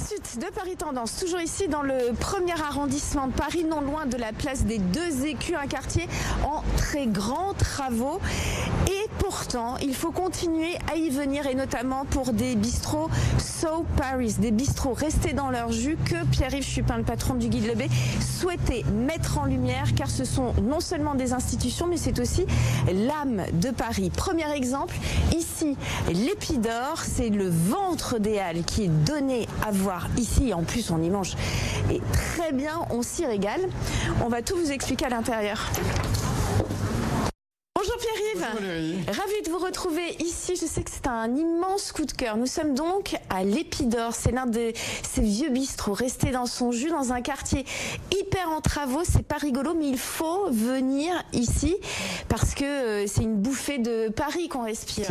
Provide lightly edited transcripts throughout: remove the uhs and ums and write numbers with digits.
suite de Paris Tendance, toujours ici dans le premier arrondissement de Paris, non loin de la place des Deux Écus, un quartier en très grands travaux. Et pourtant, il faut continuer à y venir, et notamment pour des bistrots So Paris, des bistrots restés dans leur jus que Pierre-Yves Chupin, le patron du Guide Lebet, souhaitait mettre en lumière, car ce sont non seulement des institutions, mais c'est aussi l'âme de Paris. Premier exemple, ici, l'Épidore, c'est le ventre des Halles qui est donné à voir ici. En plus, on y mange et très bien, on s'y régale. On va tout vous expliquer à l'intérieur. Bonjour Pierre-Yves, ravi de vous retrouver ici. Je sais que c'est un immense coup de cœur. Nous sommes donc à l'Épidore. C'est l'un de ces vieux bistrots restés dans son jus, dans un quartier hyper en travaux. C'est pas rigolo, mais il faut venir ici parce que c'est une bouffée de Paris qu'on respire.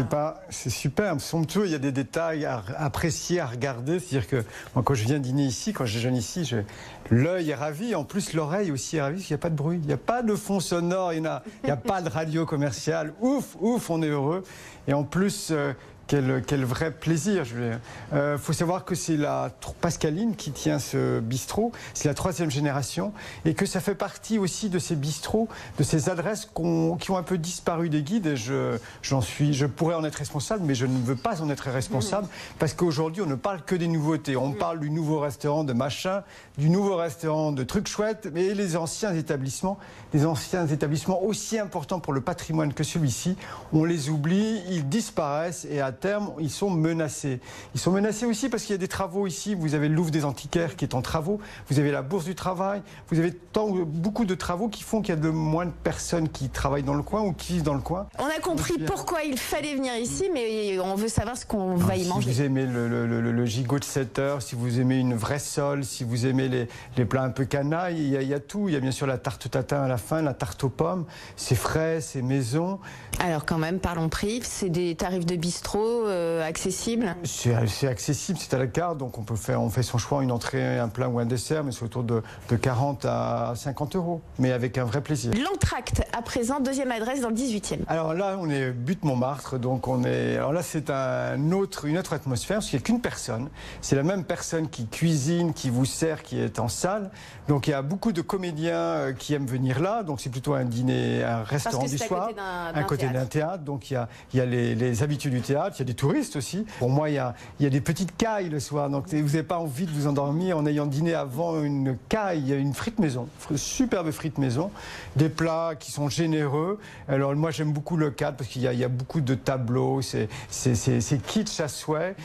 C'est superbe, somptueux. Il y a des détails à apprécier, à regarder. C'est-à-dire que moi, quand je viens dîner ici, quand je déjeune ici, l'œil est ravi. En plus, l'oreille aussi est ravie parce qu'il n'y a pas de bruit. Il n'y a pas de fond sonore. Il n'y a pas de radio commerciale. Ouf, on est heureux. Et en plus, quel vrai plaisir. Faut savoir que c'est la Pascaline qui tient ce bistrot. C'est la 3e génération. Et que ça fait partie aussi de ces bistrots, de ces adresses qui ont un peu disparu des guides. Et je pourrais en être responsable, mais je ne veux pas en être responsable. Parce qu'aujourd'hui, on ne parle que des nouveautés. On parle du nouveau restaurant de machin, du nouveau restaurant de trucs chouettes. Mais les anciens établissements aussi importants pour le patrimoine que celui-ci, on les oublie, ils disparaissent et à terme, ils sont menacés. Ils sont menacés aussi parce qu'il y a des travaux ici. Vous avez le Louvre des Antiquaires qui est en travaux. Vous avez la Bourse du Travail. Vous avez beaucoup de travaux qui font qu'il y a de moins de personnes qui travaillent dans le coin ou qui vivent dans le coin. On a compris pourquoi il fallait venir ici, mais on veut savoir ce qu'on va y manger. Si vous aimez le gigot de 7 heures, si vous aimez une vraie sole, si vous aimez les plats un peu canailles, il y a tout. Il y a bien sûr la tarte tatin à la fin, la tarte aux pommes. C'est frais, c'est maison. Alors quand même, parlons prix. C'est des tarifs de bistrot accessibles. C'est accessible, c'est à la carte, donc on fait son choix, une entrée, un plat ou un dessert, mais c'est autour de 40 à 50 euros, mais avec un vrai plaisir. L'Entracte, à présent, 2e adresse dans le 18e. Alors là, on est Butte Montmartre, donc alors là, c'est une autre atmosphère, parce qu'il n'y a qu'une personne. C'est la même personne qui cuisine, qui vous sert, qui est en salle. Donc il y a beaucoup de comédiens qui aiment venir là, donc c'est plutôt un dîner, un restaurant du soir, à côté d'un théâtre. Donc il y a les habitués du théâtre, il y a des touristes aussi. Pour moi, il y a des petites cailles le soir, donc vous n'avez pas envie de vous endormir en ayant dîné avant une caille, une frite maison, superbe frite maison, des plats qui sont généreux. Alors moi, j'aime beaucoup le cadre parce qu'il y a beaucoup de tableaux, c'est kitsch à souhait,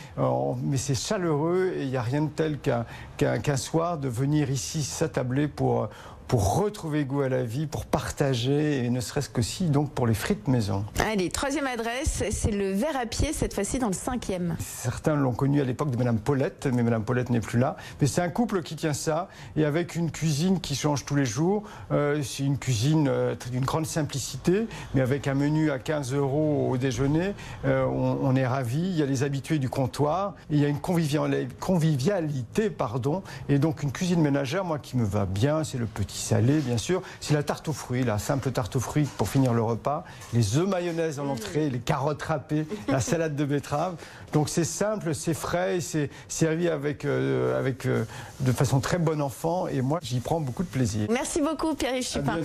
mais c'est chaleureux et il n'y a rien de tel qu'un soir de venir ici s'attabler pour retrouver goût à la vie, pour partager, et ne serait-ce qu'aussi donc pour les frites maison. Allez, 3e adresse, c'est le Ver à pied, cette fois-ci dans le 5e. Certains l'ont connu à l'époque de Madame Paulette, mais Madame Paulette n'est plus là. Mais c'est un couple qui tient ça, et avec une cuisine qui change tous les jours. C'est une cuisine d'une grande simplicité, mais avec un menu à 15 euros au déjeuner. On est ravis, il y a les habitués du comptoir, et il y a une convivialité, et donc une cuisine ménagère, moi, qui me va bien, c'est le petit salé, bien sûr. C'est la tarte aux fruits, la simple tarte aux fruits pour finir le repas. Les œufs mayonnaise en entrée, les carottes râpées, la salade de betterave. Donc c'est simple, c'est frais, c'est servi de façon très bon enfant. Et moi, j'y prends beaucoup de plaisir. Merci beaucoup, Pierre-Yves Chupin.